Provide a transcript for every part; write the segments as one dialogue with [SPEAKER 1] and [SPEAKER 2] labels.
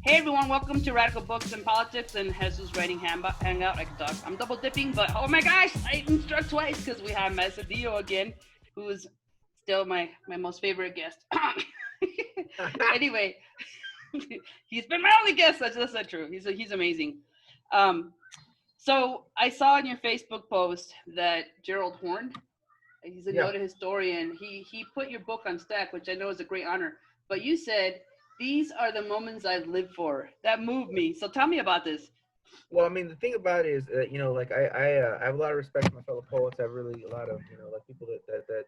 [SPEAKER 1] Hey everyone, welcome to Radical Books and Politics and Jesus Writing Hangout. I can talk. I'm double dipping, but oh my gosh, I struck twice because we have Matt Sedillo again, who is still my most favorite guest. Anyway, he's been my only guest. That's not true. He's amazing. Um, so I saw in your Facebook post that Gerald Horne, he's a
[SPEAKER 2] Yeah.
[SPEAKER 1] noted historian. He put your book on stack, which I know is a great honor. But you said these are the moments I've lived for. That moved me. So tell me about this.
[SPEAKER 2] Well, I mean, the thing about it is, like I have a lot of respect for my fellow poets. I have really a lot of, like people that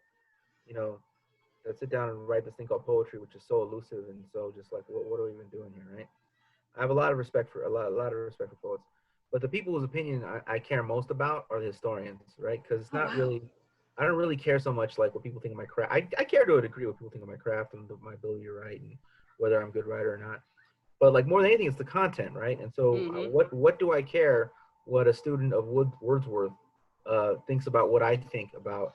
[SPEAKER 2] you know, that sit down and write this thing called poetry, which is so elusive and so just like, what are we even doing here, right? I have a lot of respect for a lot of respect for poets, but the people whose opinion I care most about are the historians, right? Because it's
[SPEAKER 1] Oh
[SPEAKER 2] not
[SPEAKER 1] wow.
[SPEAKER 2] really, I don't really care so much like what people think of my craft. I care to a degree what people think of my craft and my ability to write and whether I'm a good writer or not. But like more than anything, it's the content, right? And so,
[SPEAKER 1] Mm-hmm.
[SPEAKER 2] what do I care what a student of Wordsworth thinks about what I think about,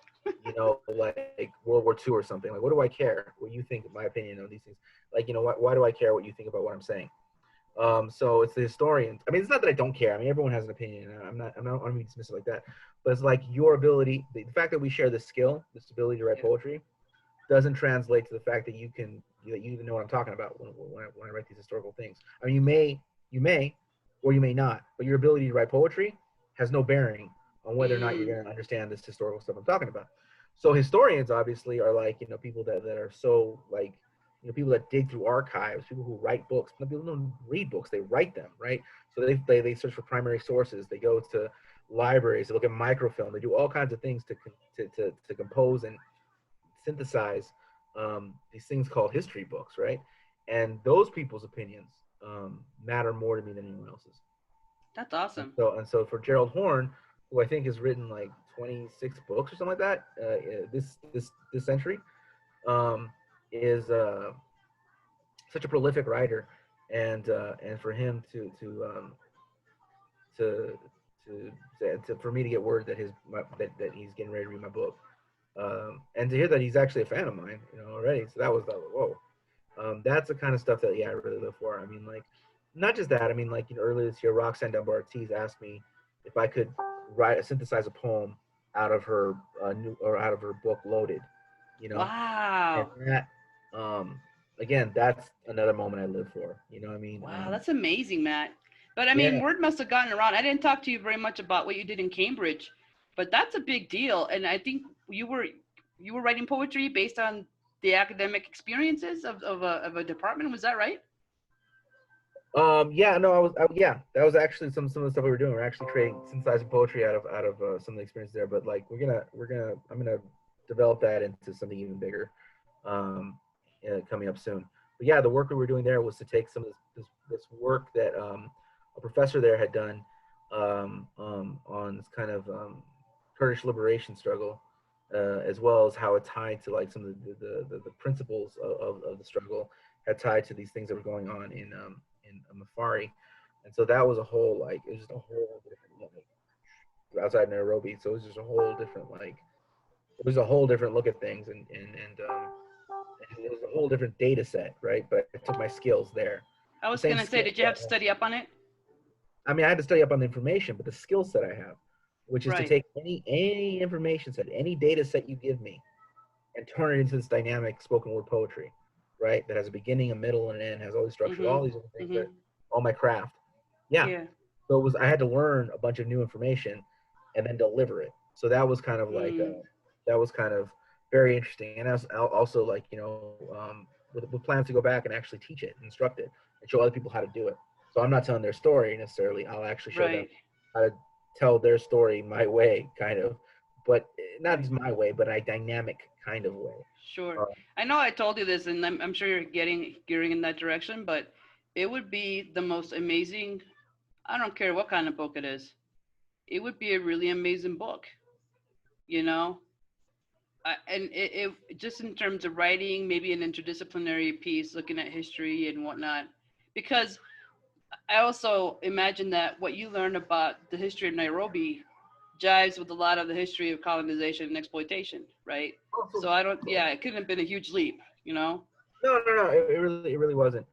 [SPEAKER 2] like World War II or something? Like, what do I care what you think of my opinion on these things? Like, why do I care what you think about what I'm saying? So it's the historians. I mean, it's not that I don't care. I mean, everyone has an opinion. And I'm not going to be dismissive like that. But it's like your ability, the fact that we share this skill, this ability to write
[SPEAKER 1] Yeah.
[SPEAKER 2] poetry, doesn't translate to the fact that you even know what I'm talking about when I write these historical things. I mean, you may, or you may not, but your ability to write poetry has no bearing on whether or not you're
[SPEAKER 1] Mm.
[SPEAKER 2] going to understand this historical stuff I'm talking about. So historians obviously are like people that are so like people that dig through archives, people who write books. People don't read books; they write them, right? So they search for primary sources. They go to libraries. They look at microfilm. They do all kinds of things to compose and synthesize these things called history books, right? And those people's opinions matter more to me than anyone else's.
[SPEAKER 1] That's
[SPEAKER 2] And
[SPEAKER 1] awesome.
[SPEAKER 2] so for Gerald Horne, who I think has written like 26 books or something like that this century, um, is such a prolific writer, and for him to for me to get word that that he's getting ready to read my book, and to hear that he's actually a fan of mine, already. So that was whoa. That's the kind of stuff that I really live for. I mean, like, not just that. I mean, like earlier this year, Roxanne Dunbar Ortiz asked me if I could synthesize a poem out of her out of her book Loaded, you know, and
[SPEAKER 1] Wow.
[SPEAKER 2] that again, that's another moment I live for. You know what I mean?
[SPEAKER 1] Wow, that's amazing, Matt. But I mean,
[SPEAKER 2] Yeah.
[SPEAKER 1] word must have gotten around. I didn't talk to you very much about what you did in Cambridge, but that's a big deal. And I think you were writing poetry based on the academic experiences of a department. Was that right?
[SPEAKER 2] Yeah, no, yeah, that was actually some of the stuff we were doing. We're actually creating synthesizing poetry out of some of the experience there. But like, I'm gonna develop that into something even bigger, um, coming up soon. But yeah, the work we were doing there was to take some of this work that a professor there had done on this kind of Kurdish liberation struggle, as well as how it tied to like some of the principles of the struggle had tied to these things that were going on in Mafari. And so that was a whole like it was just a whole different outside Nairobi. So it was just a whole different like it was a whole different look at things and it was a whole different data set, right? But I took my skills there.
[SPEAKER 1] I
[SPEAKER 2] The
[SPEAKER 1] was
[SPEAKER 2] same
[SPEAKER 1] gonna say,
[SPEAKER 2] skill
[SPEAKER 1] did you have
[SPEAKER 2] set.
[SPEAKER 1] to study up on it?
[SPEAKER 2] I mean, I had to study up on the information, but the skill set I have, which is to
[SPEAKER 1] Right.
[SPEAKER 2] take any information set, any data set you give me, and turn it into this dynamic spoken word poetry, right? That has a beginning, a middle, and an end, has all these structures, all
[SPEAKER 1] Mhm.
[SPEAKER 2] these different things that
[SPEAKER 1] Mhm.
[SPEAKER 2] all my craft. Yeah.
[SPEAKER 1] Yeah.
[SPEAKER 2] So it was I had to learn a bunch of new information and then deliver it. So that was kind of like
[SPEAKER 1] Mm.
[SPEAKER 2] that was kind of very interesting. And as also like with plans to go back and actually teach it, instruct it, and show other people how to do it. So I'm not telling their story necessarily. I'll actually show them
[SPEAKER 1] Right.
[SPEAKER 2] how to tell their story my way, kind of, but not
[SPEAKER 1] Right.
[SPEAKER 2] just my way, but a dynamic kind of way.
[SPEAKER 1] Sure.
[SPEAKER 2] Uh,
[SPEAKER 1] I know I told you this, and I'm sure you're getting gearing in that direction, but it would be the most amazing. I don't care what kind of book it is. It would be a really amazing book, you know. And it just in terms of writing, maybe an interdisciplinary piece, looking at history and whatnot, because I also imagine that what you learn about the history of Nairobi jives with a lot of the history of colonization and exploitation, right? So I don't, yeah, it couldn't have been a huge leap, you know?
[SPEAKER 2] no, it really wasn't.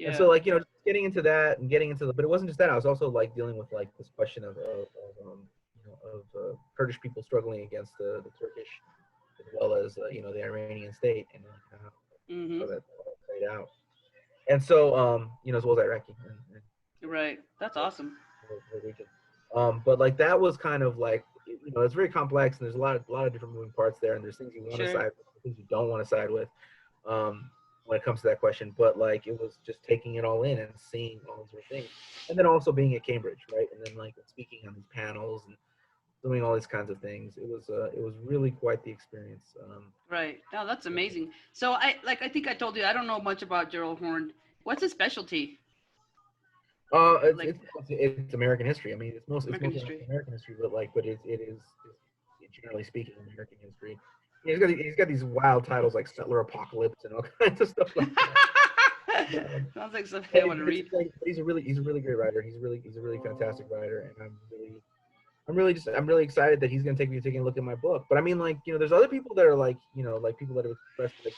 [SPEAKER 2] And so
[SPEAKER 1] Yeah.
[SPEAKER 2] like getting into that and getting into but it wasn't just that. I was also like dealing with like this question of Kurdish people struggling against the Turkish as well as the Iranian state and how
[SPEAKER 1] Mm-hmm.
[SPEAKER 2] that played out. And so as well as Iraqi and
[SPEAKER 1] Right. That's awesome.
[SPEAKER 2] the region. But like that was kind of like it's very complex and there's a lot of different moving parts there and there's things you want to
[SPEAKER 1] Sure.
[SPEAKER 2] side with, things you don't want to side with. When it comes to that question, but like it was just taking it all in and seeing all these different things, and then also being at Cambridge, right, and then like speaking on these panels and doing all these kinds of things. It was really quite the experience.
[SPEAKER 1] Right. No, that's amazing. So I think I told you I don't know much about Gerald Horne. What's his specialty?
[SPEAKER 2] It's,
[SPEAKER 1] Like
[SPEAKER 2] it's it's American history. I mean, it's
[SPEAKER 1] American
[SPEAKER 2] mostly
[SPEAKER 1] history.
[SPEAKER 2] American history, but like, but it is generally speaking American history. He's got these wild titles like Settler Apocalypse and all kinds of stuff like that.
[SPEAKER 1] Sounds like something
[SPEAKER 2] But
[SPEAKER 1] I want to read.
[SPEAKER 2] he's a really great writer. He's a really fantastic writer, and I'm really excited that he's going to taking a look at my book. But I mean, like there's other people that are like like people that have expressed like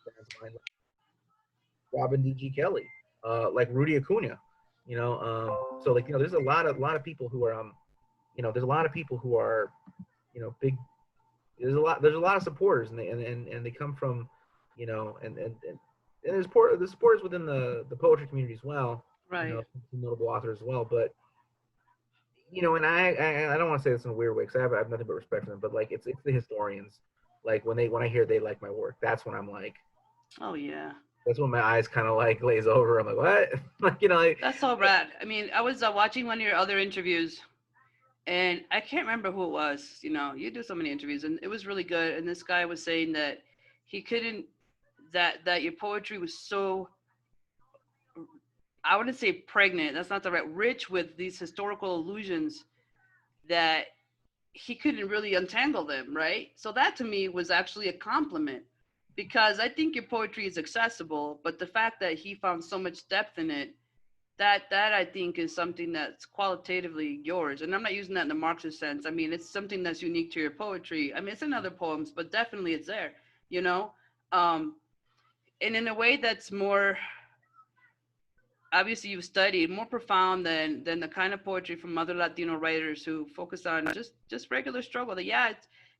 [SPEAKER 2] fans of mine, like Robin D.G. Kelly, like Rudy Acuna, so like there's a lot of people who are there's a lot of people who are big. There's a lot of supporters, and they come from and there's supporters within the poetry community as well.
[SPEAKER 1] Right.
[SPEAKER 2] Some notable authors as well, but and I don't want to say this in a weird way because I have nothing but respect for them, but like it's the historians. Like when I hear they like my work, that's when I'm like,
[SPEAKER 1] Oh yeah.
[SPEAKER 2] that's when my eyes kind of like glaze over. I'm like, what? like like,
[SPEAKER 1] That's so rad. I mean, I was watching one of your other interviews, and I can't remember who it was. You do so many interviews, and it was really good. And this guy was saying that he couldn't that your poetry was so, I wouldn't say pregnant. That's not the right. Rich with these historical allusions that he couldn't really untangle them, right? So that to me was actually a compliment because I think your poetry is accessible, but the fact that he found so much depth in it, that I think is something that's qualitatively yours. And I'm not using that in the Marxist sense. I mean, it's something that's unique to your poetry. I mean, it's in other poems, but definitely it's there, you know? Um, and in a way that's more, obviously you've studied, more profound than the kind of poetry from other Latino writers who focus on just regular struggle. That yeah,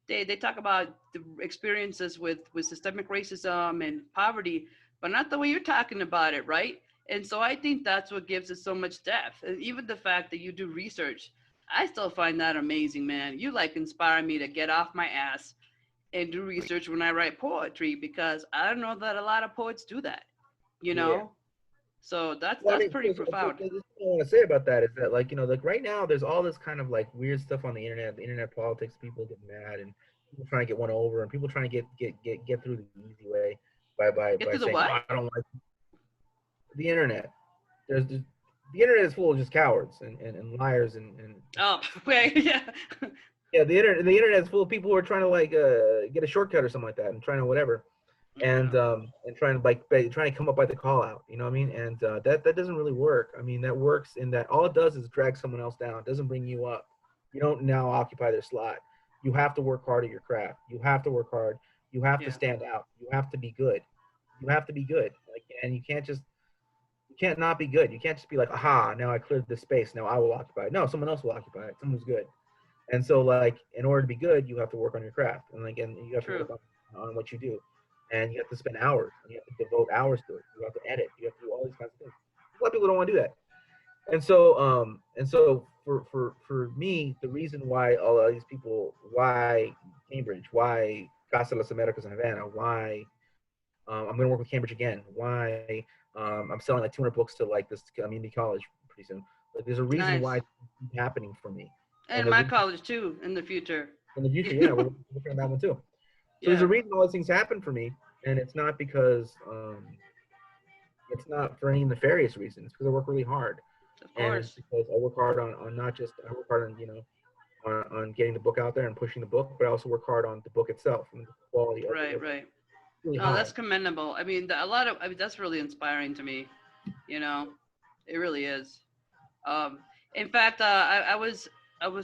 [SPEAKER 1] they talk about the experiences with systemic racism and poverty, but not the way you're talking about it, right? And so I think that's what gives it so much depth. And even the fact that you do research, I still find that amazing, man. You like inspire me to get off my ass and do research when I write poetry because I don't know that a lot of poets do that, you
[SPEAKER 2] yeah.
[SPEAKER 1] know? So that's
[SPEAKER 2] Well, I
[SPEAKER 1] that's
[SPEAKER 2] mean,
[SPEAKER 1] pretty
[SPEAKER 2] because
[SPEAKER 1] profound.
[SPEAKER 2] what I want to say about that is that, like, like right now, there's all this kind of like weird stuff on the internet. The internet politics, people get mad, and people trying to get one over, and people trying to get through the easy way
[SPEAKER 1] Get
[SPEAKER 2] by
[SPEAKER 1] to the
[SPEAKER 2] saying,
[SPEAKER 1] what?
[SPEAKER 2] oh, I don't like the internet. The internet is full of just cowards and liars and
[SPEAKER 1] Oh, wait, yeah.
[SPEAKER 2] yeah, the internet is full of people who are trying to like get a shortcut or something like that and trying to whatever.
[SPEAKER 1] Yeah.
[SPEAKER 2] And trying to trying to come up by the call out, you know what I mean? And that doesn't really work. I mean, that works in that all it does is drag someone else down. It doesn't bring you up. You don't now occupy their slot. You have to work hard at your craft. You have to work hard. You have to
[SPEAKER 1] Yeah.
[SPEAKER 2] stand out. You have to be good. You have to be good. Like, and you can't not be good. You can't just be like, aha, now I cleared this space. Now I will occupy it. No, someone else will occupy it. Someone's good. And so, like, in order to be good, you have to work on your craft, and like, and you have to
[SPEAKER 1] True.
[SPEAKER 2] work on what you do, and you have to spend hours, and you have to devote hours to it. You have to edit. You have to do all these kinds of things. A lot of people don't want to do that, and so for me, the reason why all of these people, why Cambridge, why Casa de las Americas in Havana, why I'm going to work with Cambridge again, why I'm selling like 200 books to like this community college pretty soon. Like, there's a reason why
[SPEAKER 1] Nice.
[SPEAKER 2] it's happening for me, and
[SPEAKER 1] And
[SPEAKER 2] there's
[SPEAKER 1] my
[SPEAKER 2] a
[SPEAKER 1] college too in the future.
[SPEAKER 2] in the future. Yeah, we're working on that one too. So there's
[SPEAKER 1] Yeah,
[SPEAKER 2] a reason all these things happen for me, and it's not because it's not for any nefarious reasons. It's because I work really hard,
[SPEAKER 1] of
[SPEAKER 2] and it's
[SPEAKER 1] course.
[SPEAKER 2] because I work hard on not just I work hard on on getting the book out there and pushing the book, but I also work hard on the book itself and the quality of
[SPEAKER 1] Right,
[SPEAKER 2] it.
[SPEAKER 1] right.
[SPEAKER 2] Really
[SPEAKER 1] No,
[SPEAKER 2] high.
[SPEAKER 1] that's commendable. I mean, a lot of, I mean, that's really inspiring to me. You know, it really is. Um, in fact, I was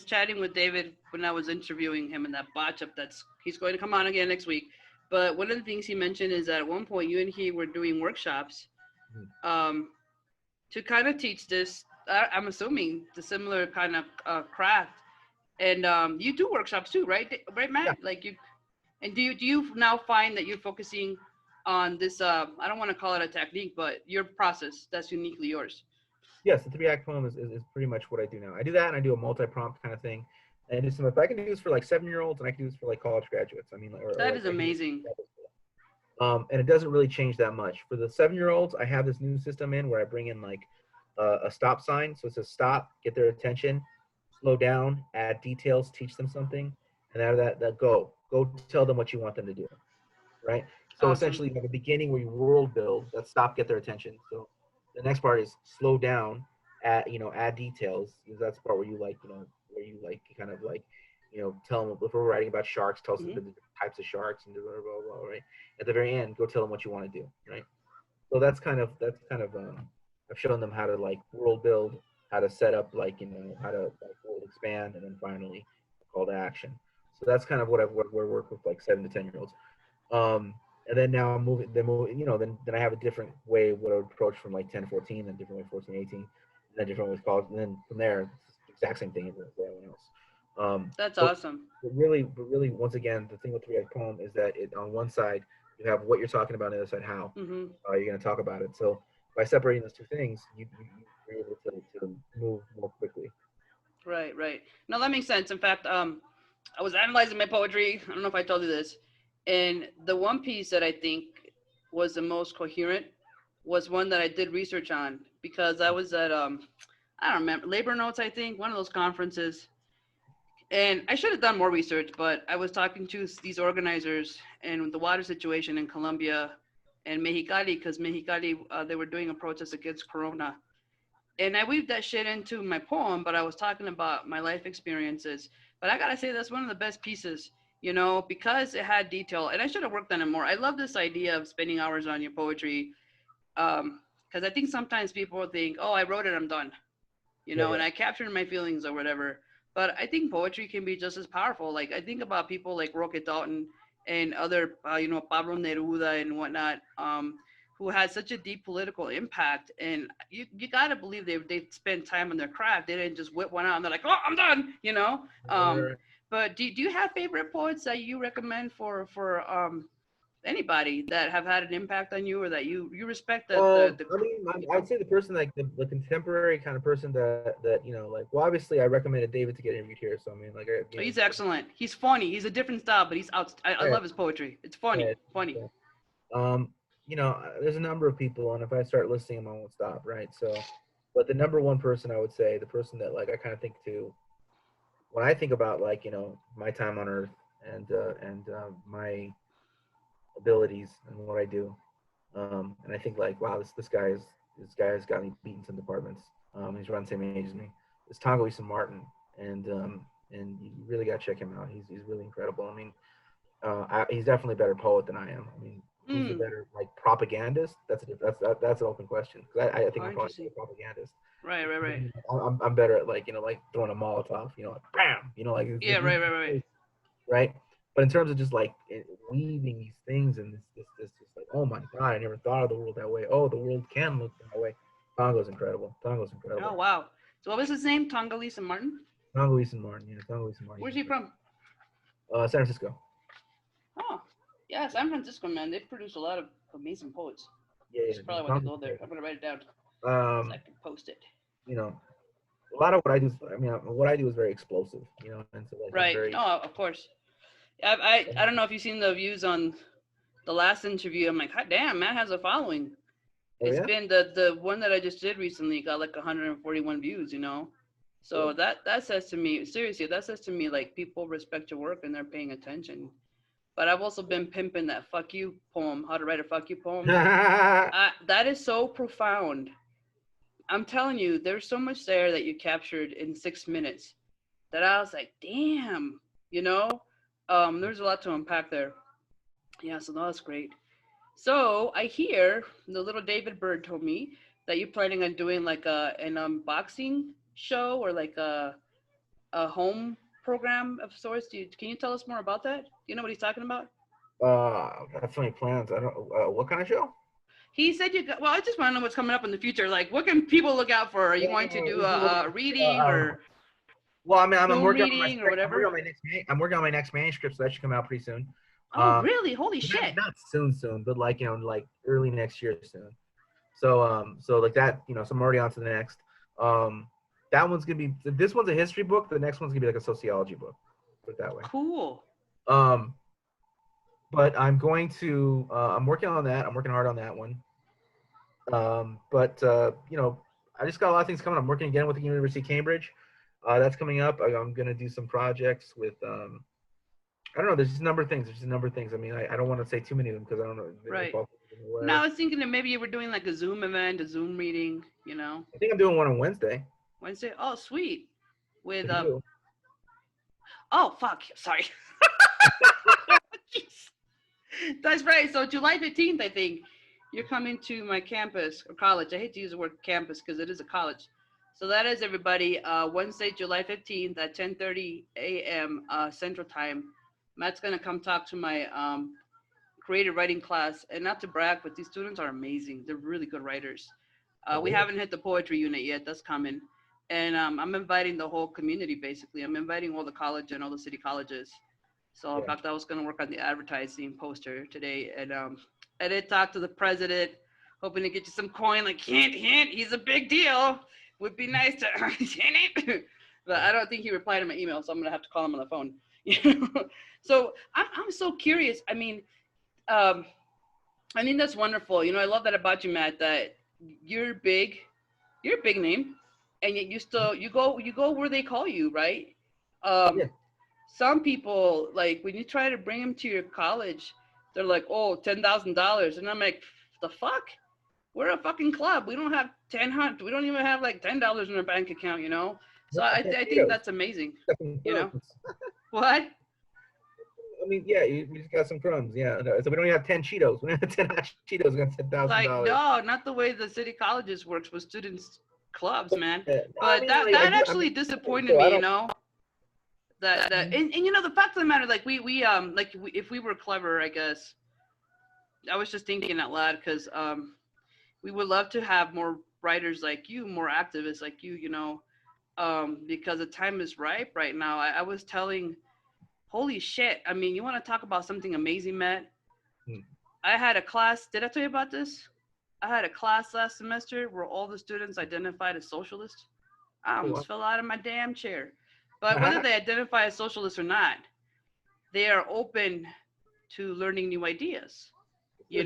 [SPEAKER 1] chatting with David when I was interviewing him in that botch up. That's he's going to come on again next week. But one of the things he mentioned is that at one point you and he were doing workshops.
[SPEAKER 2] Mhm.
[SPEAKER 1] Um, to kind of teach this. I'm assuming the similar kind of craft, and you do workshops too, right? Right,
[SPEAKER 2] Yeah.
[SPEAKER 1] Matt? Like you, and do you now find that you're focusing on this? I don't want to call it a technique, but your process that's uniquely yours.
[SPEAKER 2] Yes, the 3 act poem is pretty much what I do now. I do that, and I do a multi-prompt kind of thing. And just if I can do this for like 7-year-olds, and I can do this for like college graduates. I mean, or
[SPEAKER 1] That
[SPEAKER 2] like
[SPEAKER 1] is
[SPEAKER 2] I can do
[SPEAKER 1] amazing.
[SPEAKER 2] and it doesn't really change that much. For the 7-year-olds, I have this new system in where I bring in like a stop sign. So it says stop, get their attention, slow down, add details, teach them something, and out of that go tell them what you want them to do, right? So
[SPEAKER 1] Awesome.
[SPEAKER 2] essentially, at the beginning where you world build, that stop, get their attention. So the next part is slow down, add details. Because that's the part where you like, where you like kind of like, tell them if we're writing about sharks, tell us the
[SPEAKER 1] Hmm.
[SPEAKER 2] different types of sharks and blah blah blah, blah, right? At the very end, go tell them what you want to do, right? So I've shown them how to like world build, how to set up like how to like world expand, and then finally call to action. So that's kind of what we work with like 7 to 10 year olds. And then now I'm moving, then I have a different way what I would approach from like 10 to 14, then different way 14 18, and then different with college, and then from there it's the exact same thing for everyone else. Um,
[SPEAKER 1] That's
[SPEAKER 2] but,
[SPEAKER 1] awesome.
[SPEAKER 2] but really, once again, the thing with 3 act poem is that it on one side you have what you're talking about, on the other side how
[SPEAKER 1] Hmm.
[SPEAKER 2] you're going to talk about it. So by separating those two things, you're able to move more quickly.
[SPEAKER 1] Right, right. No, that makes sense. In fact, I was analyzing my poetry. I don't know if I told you this, and the one piece that I think was the most coherent was one that I did research on because I was at I don't remember labor notes, I think, one of those conferences, and I should have done more research, but I was talking to these organizers and the water situation in Colombia and Mexicali because Mexicali they were doing a protest against Corona, and I weaved that shit into my poem, but I was talking about my life experiences. But I gotta say, that's one of the best pieces, because it had detail, and I should have worked on it more. I love this idea of spending hours on your poetry, because I think sometimes people think, "Oh, I wrote it, I'm done,"
[SPEAKER 2] Yeah,
[SPEAKER 1] and
[SPEAKER 2] yeah.
[SPEAKER 1] I captured my feelings or whatever. But I think poetry can be just as powerful. Like I think about people like Roque Dalton and other, Pablo Neruda and whatnot, who had such a deep political impact. And you gotta believe they spent time on their craft. They didn't just whip one out and they're like, oh, I'm done.
[SPEAKER 2] Right.
[SPEAKER 1] But do you have favorite poets that you recommend for anybody that have had an impact on you or that you respect the
[SPEAKER 2] I mean,
[SPEAKER 1] you
[SPEAKER 2] I'd
[SPEAKER 1] know?
[SPEAKER 2] say the person like the contemporary kind of person that like. Well, obviously, I recommended David to get interviewed here. So I mean, like,
[SPEAKER 1] He's excellent. He's funny. He's a different style, but he's out. I
[SPEAKER 2] yeah,
[SPEAKER 1] love his poetry. It's
[SPEAKER 2] yeah,
[SPEAKER 1] funny, funny.
[SPEAKER 2] yeah. Um, there's a number of people, and if I start listing them, I won't stop, right? So, but the number one person I would say, the person that like I kind of think to when I think about like my time on Earth and my abilities and what I do, and I think like, wow, this guy has got me beat in some departments. He's around the same age as me. It's Tongo Easton Martin, and you really got to check him out. He's really incredible. I mean, he's definitely a better poet than I am. I mean, who's the
[SPEAKER 1] Mm.
[SPEAKER 2] better like propagandist? That's an open question because I think
[SPEAKER 1] Oh,
[SPEAKER 2] I'm probably
[SPEAKER 1] interesting.
[SPEAKER 2] a propagandist.
[SPEAKER 1] Right, right, right.
[SPEAKER 2] I'm better at like like throwing a Molotov, like bam, like
[SPEAKER 1] Yeah, right, right, right.
[SPEAKER 2] right. But in terms of just like weaving these things and this just like, oh my god, I never thought of the world that way. Oh, the world can look that way. Tongo's incredible. Tongo's
[SPEAKER 1] Oh,
[SPEAKER 2] incredible.
[SPEAKER 1] wow. So what was his name? Tongolese and Martin.
[SPEAKER 2] Tongo Easton Martin, yeah, Tongo Easton Martin.
[SPEAKER 1] Where's
[SPEAKER 2] He's
[SPEAKER 1] he
[SPEAKER 2] incredible.
[SPEAKER 1] from?
[SPEAKER 2] San Francisco.
[SPEAKER 1] Oh, yeah, San Francisco, man. They produce a lot of amazing poets.
[SPEAKER 2] Yeah,
[SPEAKER 1] I
[SPEAKER 2] yeah.
[SPEAKER 1] should
[SPEAKER 2] No,
[SPEAKER 1] probably want to
[SPEAKER 2] Tongo's
[SPEAKER 1] go there.
[SPEAKER 2] incredible.
[SPEAKER 1] I'm gonna write it down so I
[SPEAKER 2] Um,
[SPEAKER 1] can post it.
[SPEAKER 2] you know, a lot of what I do. I mean, what I do is very explosive. And so like I'm
[SPEAKER 1] Right.
[SPEAKER 2] very.
[SPEAKER 1] No, of course. I don't know if you've seen the views on the last interview. I'm like, hot damn, Matt has a following.
[SPEAKER 2] Oh
[SPEAKER 1] It's
[SPEAKER 2] yeah.
[SPEAKER 1] been the one that I just did recently got like 141 views. So
[SPEAKER 2] Cool.
[SPEAKER 1] that says to me, seriously, that says to me like people respect your work and they're paying attention. But I've also been pimping that fuck you poem, how to write a fuck you poem. That is so profound. I'm telling you, there's so much there that you captured in 6 minutes that I was like, damn, you know. There's a lot to unpack there. Yeah, so that was great. So I hear the little David Bird told me that you're planning on doing like an unboxing show or like a home program of sorts. Can you tell us more about that? Do you know what he's talking about?
[SPEAKER 2] That's funny plans. I don't. What kind of show?
[SPEAKER 1] He said you got, well, I just want to know what's coming up in the future. Like, what can people look out for? Are you going to do a reading or
[SPEAKER 2] well, I mean, I'm
[SPEAKER 1] Zoom
[SPEAKER 2] working on
[SPEAKER 1] reading or whatever?
[SPEAKER 2] I'm working on my next manuscript, so that should come out pretty soon.
[SPEAKER 1] Oh, really? Holy
[SPEAKER 2] Not,
[SPEAKER 1] shit.
[SPEAKER 2] not soon, but like, like early next year soon. So, so like that, so I'm already on to the next. That one's gonna be, this one's a history book. The next one's gonna be like a sociology book. Put it that way.
[SPEAKER 1] Cool.
[SPEAKER 2] But I'm going to, I'm working on that. I'm working hard on that one. But I just got a lot of things coming. I'm working again with the University of Cambridge. That's coming up. I'm gonna do some projects with, I don't know. There's just a number of things. I mean, I don't want to say too many of them because I don't know.
[SPEAKER 1] Right. No, I was thinking that maybe you were doing like a Zoom event, a Zoom reading,
[SPEAKER 2] I think I'm doing one on Wednesday.
[SPEAKER 1] Wednesday? Oh, sweet. With, oh, fuck. Sorry. That's right. So July 15th, I think, you're coming to my campus or college. I hate to use the word campus because it is a college. So that is, everybody, Wednesday, July 15th at 10:30 a.m. Central Time. Matt's going to come talk to my creative writing class. And not to brag, but these students are amazing. They're really good writers. We haven't hit the poetry unit yet. That's coming. And I'm inviting the whole community, basically. I'm inviting all the college and all the city colleges. So in fact, I was going to work on the advertising poster today. And I did talk to the president, hoping to get you some coin, like hint, hint, he's a big deal. Would be nice to hint it. But I don't think he replied to my email, so I'm going to have to call him on the phone. So I'm so curious. I mean, I think that's wonderful. I love that about you, Matt, that you're big. You're a big name. And yet you go where they call you, right? Some people, like, when you try to bring them to your college, they're like, oh, $10,000. And I'm like, the fuck? We're a fucking club. We don't have we don't even have like $10 in our bank account, So I think that's amazing. What?
[SPEAKER 2] I mean, yeah, we just got some crumbs. Yeah, so we don't even have 10 Cheetos. We don't have 10 hot Cheetos. We got $10,000.
[SPEAKER 1] Like, no, not the way the city colleges works with students clubs, man.
[SPEAKER 2] Yeah. No,
[SPEAKER 1] but
[SPEAKER 2] I mean,
[SPEAKER 1] that actually disappointed me, That and the fact of the matter, like we if we were clever, I guess. I was just thinking out loud because we would love to have more writers like you, more activists like you, because the time is ripe right now. I was telling, holy shit! I mean, you want to talk about something amazing, Matt? I had a class. Did I tell you about this? I had a class last semester where all the students identified as socialists. I almost fell out of my damn chair. But whether they identify as socialists or not, they are open to learning new ideas,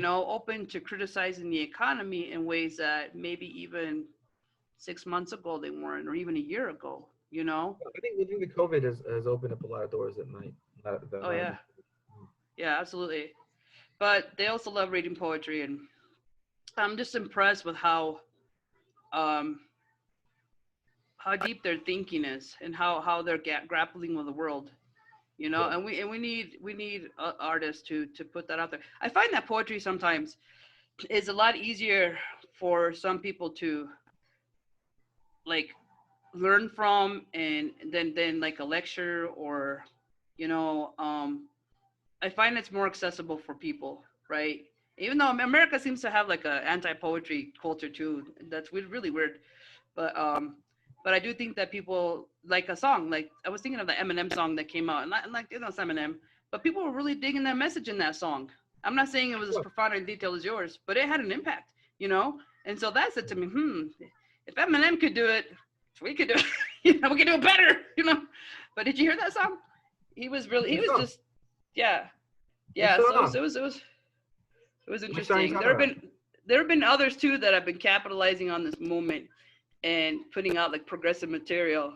[SPEAKER 1] open to criticizing the economy in ways that maybe even 6 months ago they weren't, or even a year ago,
[SPEAKER 2] I think the COVID has opened up a lot of doors that might.
[SPEAKER 1] Oh, yeah. Yeah, absolutely. But they also love reading poetry, and I'm just impressed with how deep their thinking is and how they're grappling with the world, and we need artists to put that out there. I find that poetry sometimes is a lot easier for some people to like learn from and then like a lecture or I find it's more accessible for people, right? Even though America seems to have like a anti-poetry culture too. That's really weird. But I do think that people like a song. Like I was thinking of the Eminem song that came out, and like it's Eminem, but people were really digging that message in that song. I'm not saying it was as profound in detail as yours, but it had an impact, And so that said to me, if Eminem could do it, we could do it. We could do it better, But did you hear that song? He was just, yeah. So it was interesting. There have been others too that have been capitalizing on this moment and putting out like progressive material,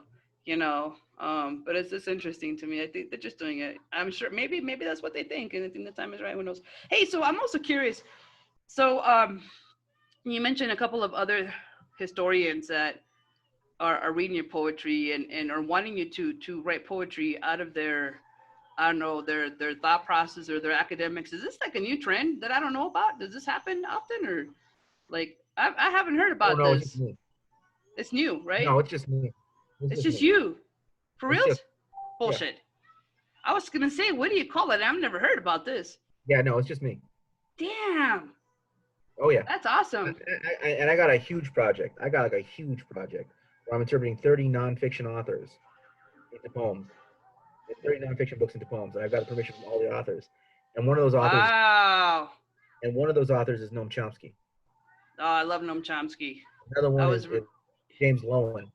[SPEAKER 1] but it's just interesting to me. I think they're just doing it. I'm sure maybe that's what they think, and I think the time is right. Who knows? Hey, so I'm also curious. So you mentioned a couple of other historians that are reading your poetry and are wanting you to write poetry out of their, I don't know, their thought process or their academics. Is this like a new trend that I don't know about? Does this happen often, or like I haven't heard about this? It's new, right?
[SPEAKER 2] No, it's just me.
[SPEAKER 1] It's just you. For real? Bullshit. Yeah. I was going to say, what do you call it? I've never heard about this.
[SPEAKER 2] Yeah, no, it's just me.
[SPEAKER 1] Damn.
[SPEAKER 2] Oh yeah.
[SPEAKER 1] That's awesome.
[SPEAKER 2] And I got a huge project. I got like a huge project where I'm interpreting 30 nonfiction authors into poems. 30 nonfiction books into poems, and I've got the permission from all the authors. And one of those authors,
[SPEAKER 1] Wow.
[SPEAKER 2] and one of those authors is Noam Chomsky.
[SPEAKER 1] Oh, I love Noam Chomsky.
[SPEAKER 2] Another
[SPEAKER 1] I
[SPEAKER 2] one
[SPEAKER 1] was.
[SPEAKER 2] is James Lowen.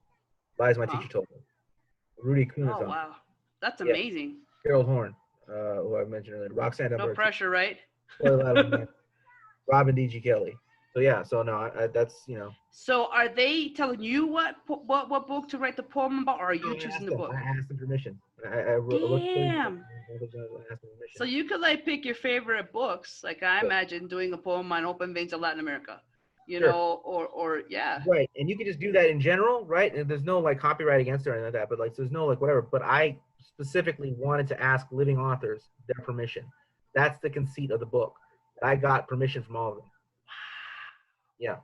[SPEAKER 2] Lies My
[SPEAKER 1] Huh?
[SPEAKER 2] Teacher Told Me. Rudy
[SPEAKER 1] Oh
[SPEAKER 2] Kunizan.
[SPEAKER 1] wow, that's
[SPEAKER 2] Yeah.
[SPEAKER 1] amazing.
[SPEAKER 2] Gerald Horne, who I mentioned earlier. Roxanne
[SPEAKER 1] No
[SPEAKER 2] Dunbar.
[SPEAKER 1] pressure, right?
[SPEAKER 2] Robin D.G. Kelly. So yeah, so no, that's
[SPEAKER 1] So are they telling you what book to write the poem about, or are you choosing the book?
[SPEAKER 2] I asked them permission. I looked for
[SPEAKER 1] Damn.
[SPEAKER 2] I asked them permission.
[SPEAKER 1] So you could like pick your favorite books. Like I imagine doing a poem on open veins of Latin America, you know, or yeah.
[SPEAKER 2] Right, and you can just do that in general, right? And there's no like copyright against it or anything like that. But like, so there's no like whatever. But I specifically wanted to ask living authors their permission. That's the conceit of the book. I got permission from all of them. Yeah,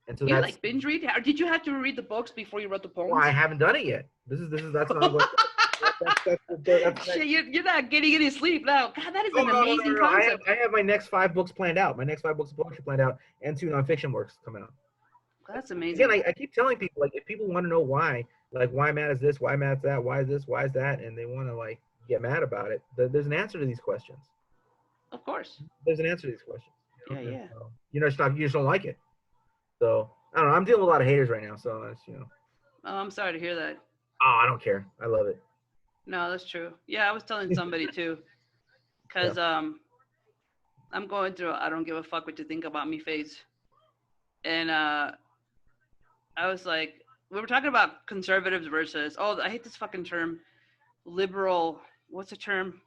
[SPEAKER 2] and so
[SPEAKER 1] You
[SPEAKER 2] that's.
[SPEAKER 1] like binge read? Or did you have to read the books before you wrote the poems?
[SPEAKER 2] Well, I haven't done it yet. That's not what.
[SPEAKER 1] Shit, you're not getting any sleep now. God, that is an amazing
[SPEAKER 2] No.
[SPEAKER 1] concept.
[SPEAKER 2] I have my next 5 books planned out. My next 5 books of poetry planned out, and 2 nonfiction works coming out.
[SPEAKER 1] That's amazing.
[SPEAKER 2] Again, I keep telling people, like, if people want to know why, like, why Matt is this, why Matt's that, why is this, why is that, and they want to like get mad about it, there's an answer to these questions.
[SPEAKER 1] Of course.
[SPEAKER 2] There's an answer to these questions.
[SPEAKER 1] Yeah, yeah.
[SPEAKER 2] So, you just don't like it. So I don't know. I'm dealing with a lot of haters right now. So that's
[SPEAKER 1] Oh, I'm sorry to hear that.
[SPEAKER 2] Oh, I don't care. I love it.
[SPEAKER 1] No, that's true. Yeah, I was telling somebody too, because I'm going through I don't give a fuck what you think about me phase, and I was like, we were talking about conservatives versus I hate this fucking term, liberal. What's the term?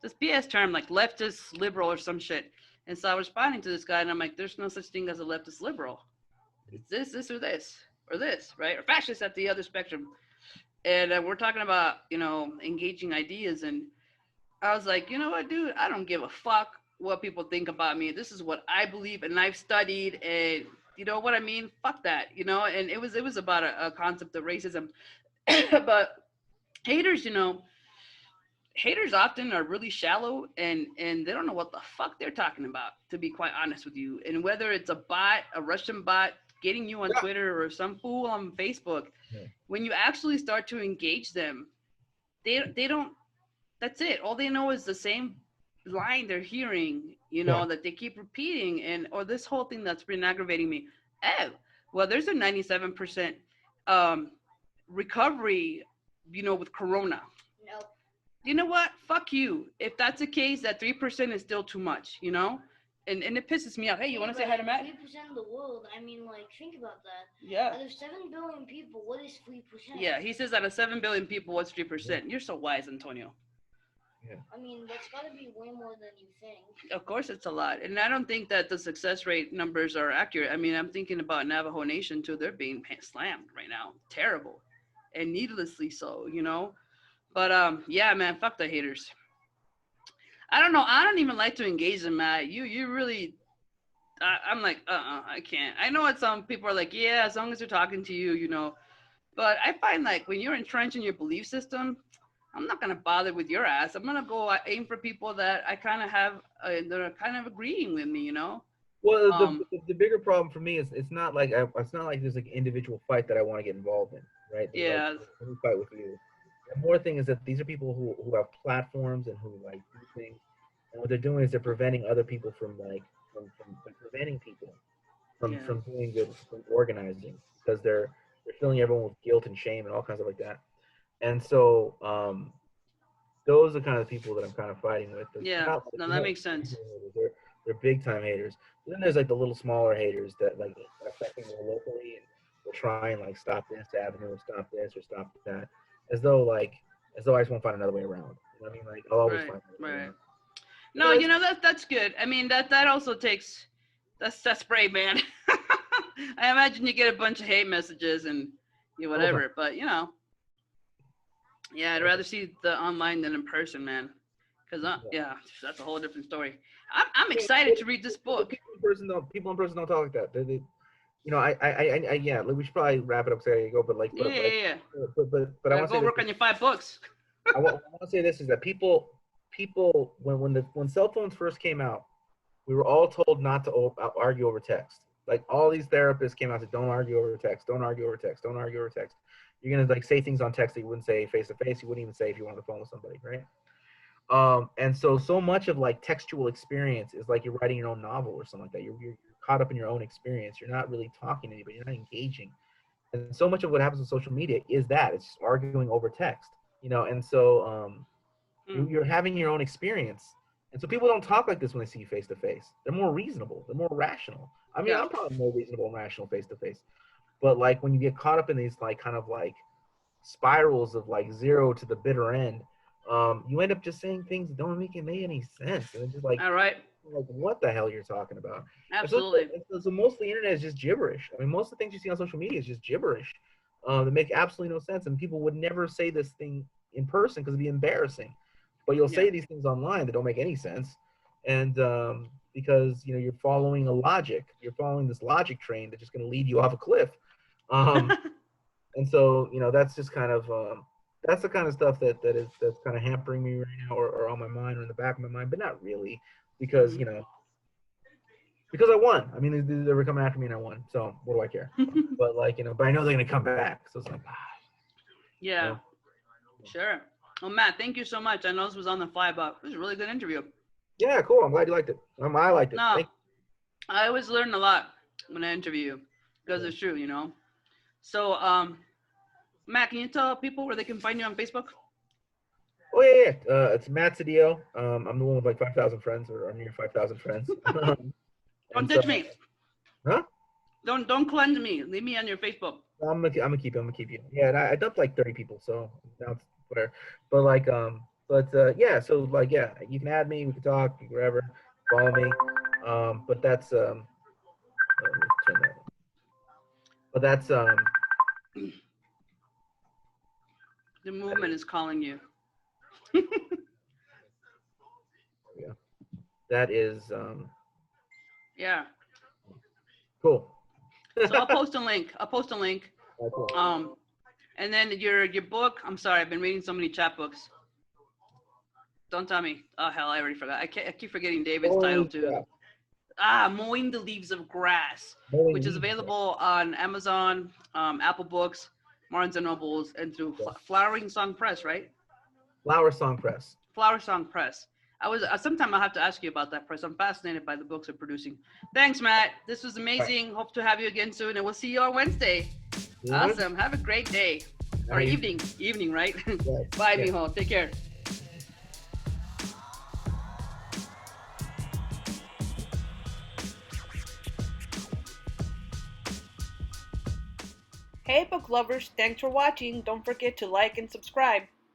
[SPEAKER 1] This BS term like leftist liberal or some shit. And so I was responding to this guy, and I'm like, there's no such thing as a leftist liberal. It's this, or this, right? Or fascist at the other spectrum. And we're talking about, engaging ideas. And I was like, you know what, dude? I don't give a fuck what people think about me. This is what I believe, and I've studied, and you know what I mean? Fuck that, And it was about a concept of racism. But haters, haters often are really shallow and they don't know what the fuck they're talking about, to be quite honest with you. And whether it's a bot, a Russian bot getting you on Twitter or some fool on Facebook, when you actually start to engage them, they don't, that's it. All they know is the same line they're hearing, that they keep repeating, or this whole thing that's been aggravating me. Oh, well, there's a 97% recovery, with Corona.
[SPEAKER 3] Nope.
[SPEAKER 1] You know what? Fuck you. If that's the case, that 3% is still too much, And it pisses me off. Hey, you want to say hi to Matt?
[SPEAKER 3] 3% of the world. I mean, like, think about that.
[SPEAKER 1] Yeah.
[SPEAKER 3] Out of 7 billion people, what is 3%?
[SPEAKER 1] Yeah, he says out of 7 billion people, what's 3%? You're so wise, Antonio.
[SPEAKER 2] Yeah.
[SPEAKER 3] I mean, that's got to be way more than you think.
[SPEAKER 1] Of course it's a lot. And I don't think that the success rate numbers are accurate. I mean, I'm thinking about Navajo Nation, too. They're being slammed right now. Terrible. And needlessly so, But, yeah, man, fuck the haters. I don't know. I don't even like to engage them, Matt. You really, I'm like, I can't. I know what some people are like, yeah, as long as they're talking to you, But I find like when you're entrenched in your belief system, I'm not going to bother with your ass. I'm going to go aim for people that I kind of have, that are kind of agreeing with me,
[SPEAKER 2] Well, the bigger problem for me is it's not like there's like an individual fight that I want to get involved in, right?
[SPEAKER 1] Yeah.
[SPEAKER 2] Like, let me fight with you. The more thing is that these are people who have platforms and who like do things, and what they're doing is they're preventing other people from preventing people from doing good, from organizing, because they're filling everyone with guilt and shame and all kinds of like that. And so those are kind of the people that I'm kind of fighting with.
[SPEAKER 1] Yeah, that makes sense.
[SPEAKER 2] They're big time haters. But then there's like the little smaller haters that like affect people locally and will try and like stop this avenue or stop this or stop that, as though I just won't find another way around. You know what I mean? Like I'll always find another way around.
[SPEAKER 1] No, that's good. I mean that also takes that's brave, man. I imagine you get a bunch of hate messages and whatever, but yeah, I'd rather see the online than in person, man. Because yeah, that's a whole different story. I'm excited to read this book.
[SPEAKER 2] People in person don't talk like that. They yeah. We should probably wrap it up. So there you go. But like,
[SPEAKER 1] yeah.
[SPEAKER 2] But I want to
[SPEAKER 1] go work on your 5 books.
[SPEAKER 2] I want to say this is that people when cell phones first came out, we were all told not to argue over text. Like all these therapists came out and said, don't argue over text, don't argue over text, don't argue over text. You're gonna like say things on text that you wouldn't say face to face. You wouldn't even say if you were on the phone with somebody, right? And so much of like textual experience is like you're writing your own novel or something like that. You're caught up in your own experience. You're not really talking to anybody. You're not engaging. And so much of what happens on social media is that it's just arguing over text, you know. And so you're having your own experience. And so people don't talk like this when they see you face to face. They're more reasonable. They're more rational. I mean, I'm probably more reasonable and rational face to face. But like when you get caught up in these like kind of like spirals of like zero to the bitter end, you end up just saying things that don't make any sense. And it's just like,
[SPEAKER 1] all right,
[SPEAKER 2] like what the hell you're talking about.
[SPEAKER 1] Absolutely.
[SPEAKER 2] So most of the internet is just gibberish. I mean, most of the things you see on social media is just gibberish that make absolutely no sense. And people would never say this thing in person because it'd be embarrassing. But you'll say these things online that don't make any sense. And because, you know, you're following a logic. You're following this logic train that's just going to lead you off a cliff. And so, you know, that's just kind of, that's the kind of stuff that's kind of hampering me right now or on my mind or in the back of my mind, but not really. Because, you know, because I won. I mean, they were coming after me and I won. So what do I care? But like, you know, but I know they're going to come back. So it's like,
[SPEAKER 1] yeah,
[SPEAKER 2] you know?
[SPEAKER 1] Sure. Well, Matt, thank you so much. I know this was on the fly, but it was a really good interview.
[SPEAKER 2] Yeah, cool. I'm glad you liked it. I liked it.
[SPEAKER 1] No, I always learn a lot when I interview you because it's true, you know. So, Matt, can you tell people where they can find you on Facebook?
[SPEAKER 2] Oh yeah. It's Matt Sedillo. I'm the one with like 5,000 friends, or near 5,000 friends.
[SPEAKER 1] Don't ditch me.
[SPEAKER 2] Huh?
[SPEAKER 1] Don't cleanse me. Leave me on your Facebook.
[SPEAKER 2] I'm gonna keep you. Yeah, and I dumped like 30 people, so now it's whatever. But like, yeah. So like, yeah, you can add me. We can talk, whatever. Follow me. But that's let me turn that on. But that's
[SPEAKER 1] The movement is calling you.
[SPEAKER 2] Yeah. That is
[SPEAKER 1] Yeah.
[SPEAKER 2] cool.
[SPEAKER 1] So I'll post a link.
[SPEAKER 2] Right, cool.
[SPEAKER 1] And then your book. I'm sorry, I've been reading so many chapbooks. Don't tell me. Oh hell, I already forgot. I keep forgetting David's title too. Mowing the Leaves of Grass, which is available on Amazon, Apple Books, Barnes and Nobles, and through Flowering Song Press, right?
[SPEAKER 2] Flower Song Press.
[SPEAKER 1] Flower Song Press. Sometime I'll have to ask you about that press. I'm fascinated by the books they're producing. Thanks, Matt. This was amazing. Right. Hope to have you again soon, and we'll see you on Wednesday. Yeah. Awesome. Have a great day. Or evening, right? Yes. Bye, mijo. Take care. Hey, book lovers. Thanks for watching. Don't forget to like and subscribe.